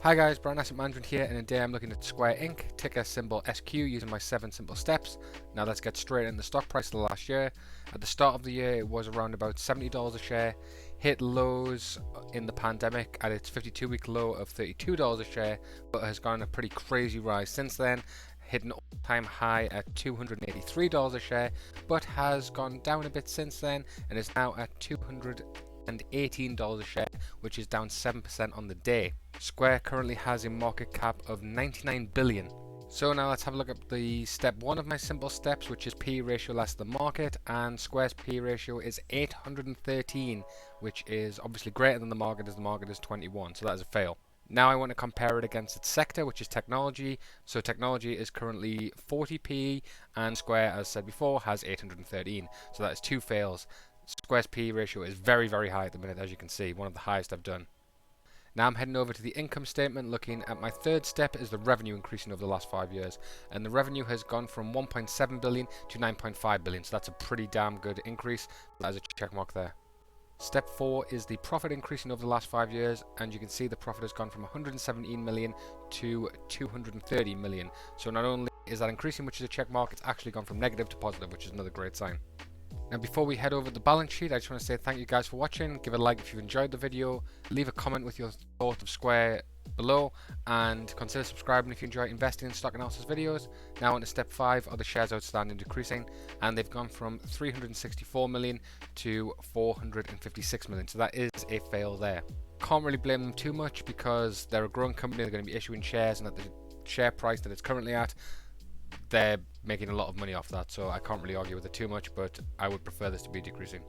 Hi guys, Brown Asset Management here, and today I'm looking at Square Inc., ticker symbol SQ, using my 7 simple steps. Now let's get straight into the stock price of the last year. At the start of the year it was around about $70 a share, hit lows in the pandemic at its 52-week low of $32 a share, but has gone a pretty crazy rise since then, hit an all-time high at $283 a share, but has gone down a bit since then and is now at $218 a share, which is down 7% on the day. Square currently has a market cap of 99 billion. So now let's have a look at the step 1 of my simple steps, which is P ratio less than market, and Square's P ratio is 813, which is obviously greater than the market, as the market is 21, so that is a fail. Now I want to compare it against its sector, which is technology. So technology is currently 40 PE, and Square, as said before, has 813, so that is 2 fails. Square's P ratio is very, very high at the minute, as you can see, one of the highest I've done. Now I'm heading over to the income statement, looking at my third step is the revenue increasing over the last 5 years. And the revenue has gone from 1.7 billion to 9.5 billion, so that's a pretty damn good increase. That is a check mark there. Step 4 is the profit increasing over the last 5 years, and you can see the profit has gone from 117 million to 230 million. So not only is that increasing, which is a check mark, it's actually gone from negative to positive, which is another great sign. Now before we head over to the balance sheet, I just want to say thank you guys for watching. Give it a like if you've enjoyed the video, leave a comment with your thought of Square below, and consider subscribing if you enjoy investing in stock analysis videos. Now on to step 5, are the shares outstanding decreasing, and they've gone from 364 million to 456 million, so that is a fail there. Can't really blame them too much because they're a growing company, they're going to be issuing shares, and at the share price that it's currently at, they're making a lot of money off that, so I can't really argue with it too much, but I would prefer this to be decreasing.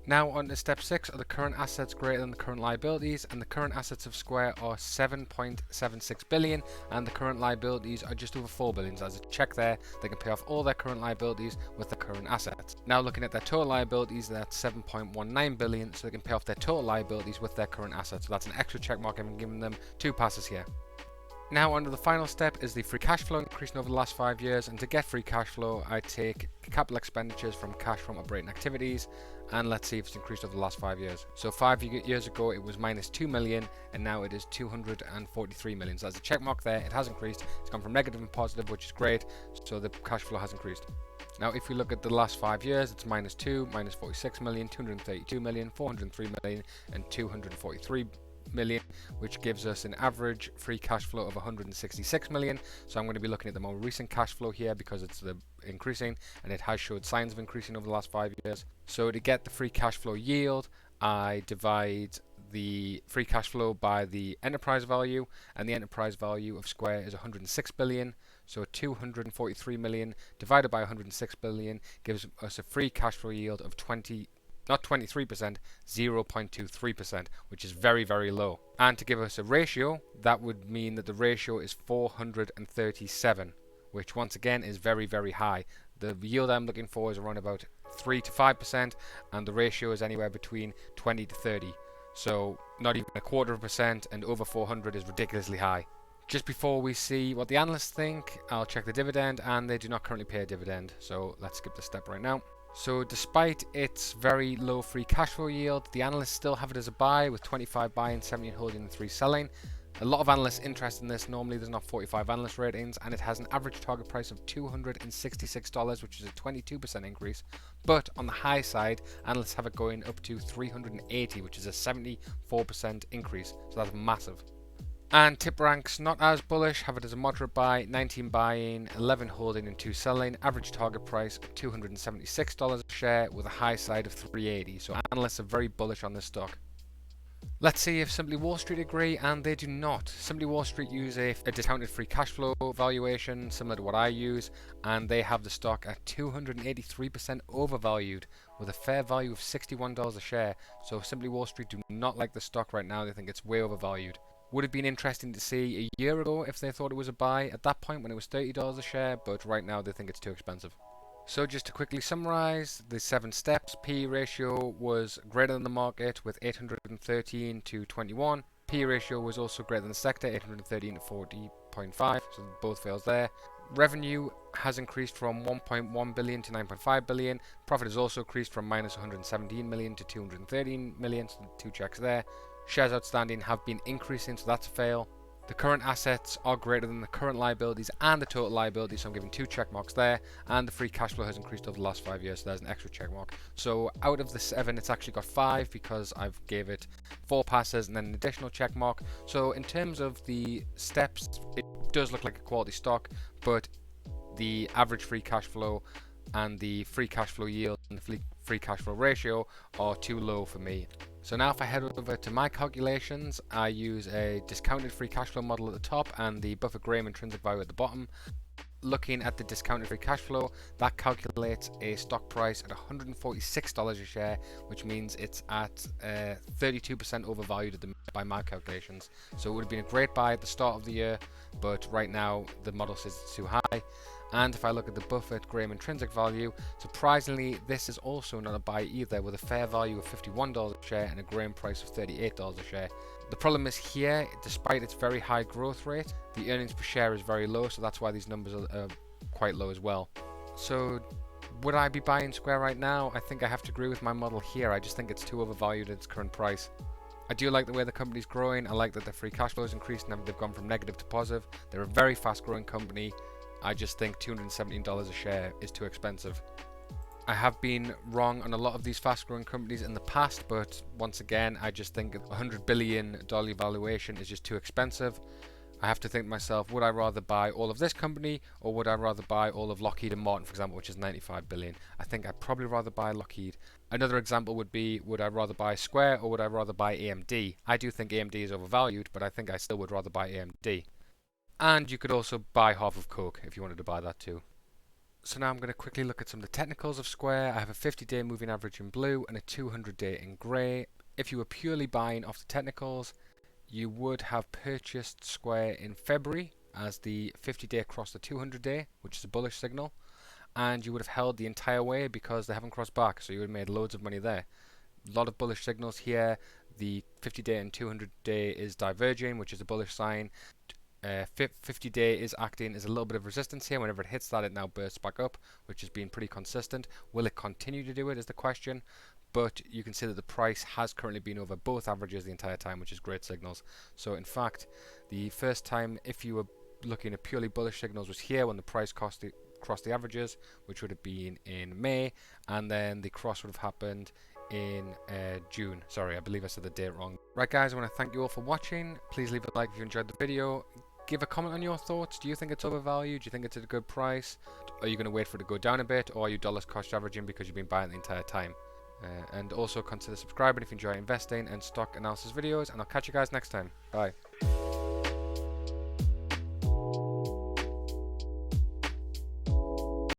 Now on to step 6, are the current assets greater than the current liabilities, and the current assets of Square are 7.76 billion and the current liabilities are just over 4 billion. So as a check there, they can pay off all their current liabilities with their current assets. Now looking at their total liabilities, that's 7.19 billion, so they can pay off their total liabilities with their current assets. So that's an extra check mark. I'm giving them 2 passes here. Now under the final step is the free cash flow increasing over the last 5 years, and to get free cash flow I take capital expenditures from cash from operating activities, and let's see if it's increased over the last 5 years. So 5 years ago it was minus 2 million and now it is 243 million. So as a check mark there, it has increased. It's gone from negative and positive, which is great, so the cash flow has increased. Now if we look at the last 5 years, it's minus 2, minus 46 million, 232 million, 403 million and 243 million, which gives us an average free cash flow of 166 million. So I'm going to be looking at the more recent cash flow here because it's the increasing, and it has showed signs of increasing over the last 5 years. So to get the free cash flow yield, I divide the free cash flow by the enterprise value, and the enterprise value of Square is 106 billion. So 243 million divided by 106 billion gives us a free cash flow yield of 23%, 0.23%, which is very, very low. And to give us a ratio, that would mean that the ratio is 437, which once again is very, very high. The yield I'm looking for is around about 3 to 5%, and the ratio is anywhere between 20 to 30. So not even 1/4%, and over 400 is ridiculously high. Just before we see what the analysts think, I'll check the dividend, and they do not currently pay a dividend. So let's skip this step right now. So despite its very low free cash flow yield, the analysts still have it as a buy, with 25 buying, 17 holding and 3 selling. A lot of analysts interested in this. Normally there's not 45 analyst ratings, and it has an average target price of $266, which is a 22% increase. But on the high side, analysts have it going up to 380, which is a 74% increase. So that's massive. And tip ranks not as bullish, have it as a moderate buy, 19 buying, 11 holding and 2 selling, average target price of $276 a share with a high side of 380. So analysts are very bullish on this stock. Let's see if Simply Wall Street agree, and they do not. Simply Wall Street use a discounted free cash flow valuation similar to what I use, and they have the stock at 283% overvalued with a fair value of $61 a share. So Simply Wall Street do not like the stock right now. They think it's way overvalued. Would have been interesting to see a year ago if they thought it was a buy at that point when it was $30 a share, but right now they think it's too expensive. So just to quickly summarize the 7 steps, P ratio was greater than the market with 813 to 21. P ratio was also greater than the sector, 813 to 40.5, so both fails there. Revenue has increased from 1.1 billion to 9.5 billion. Profit has also increased from minus 117 million to 213 million, so 2 checks there. Shares outstanding have been increasing, so that's a fail. The current assets are greater than the current liabilities and the total liabilities, so I'm giving 2 check marks there. And the free cash flow has increased over the last 5 years, so there's an extra check mark. So out of the 7, it's actually got 5 because I've gave it 4 passes and then an additional check mark. So in terms of the steps, it does look like a quality stock, but the average free cash flow and the free cash flow yield and the free cash flow ratio are too low for me. So now if I head over to my calculations, I use a discounted free cash flow model at the top and the Buffett-Graham intrinsic value at the bottom. Looking at the discounted free cash flow, that calculates a stock price at $146 a share, which means it's at 32% overvalued by my calculations. So it would have been a great buy at the start of the year, but right now the model says it's too high. And if I look at the Buffett-Graham intrinsic value, surprisingly, this is also not a buy either, with a fair value of $51 a share and a Graham price of $38 a share. The problem is here, despite its very high growth rate, the earnings per share is very low, so that's why these numbers are quite low as well. So would I be buying Square right now? I think I have to agree with my model here. I just think it's too overvalued at its current price. I do like the way the company's growing. I like that their free cash flow is increased and they've gone from negative to positive. They're a very fast growing company. I just think $217 a share is too expensive. I have been wrong on a lot of these fast growing companies in the past, but once again, I just think $100 billion valuation is just too expensive. I have to think to myself, would I rather buy all of this company or would I rather buy all of Lockheed and Martin, for example, which is $95 billion? I think I'd probably rather buy Lockheed. Another example would be, would I rather buy Square or would I rather buy AMD? I do think AMD is overvalued, but I think I still would rather buy AMD. And you could also buy half of Coke if you wanted to buy that too. So now I'm going to quickly look at some of the technicals of Square. I have a 50-day moving average in blue and a 200-day in grey. If you were purely buying off the technicals, you would have purchased Square in February as the 50-day crossed the 200-day, which is a bullish signal, and you would have held the entire way because they haven't crossed back, so you would have made loads of money there. A lot of bullish signals here. The 50-day and 200-day is diverging, which is a bullish sign. 50-day is acting as a little bit of resistance here. Whenever it hits that, it now bursts back up, which has been pretty consistent. Will it continue to do it is the question, but you can see that the price has currently been over both averages the entire time, which is great signals. So in fact, the first time if you were looking at purely bullish signals was here when the price crossed the averages, which would have been in May, and then the cross would have happened in June. Sorry, I believe I said the date wrong. Right guys, I want to thank you all for watching. Please leave a like if you enjoyed the video. Give a comment on your thoughts. Do you think it's overvalued? Do you think it's at a good price? Are you going to wait for it to go down a bit, or are you dollars cost averaging because you've been buying the entire time? And also consider subscribing if you enjoy investing and stock analysis videos, and I'll catch you guys next time. Bye.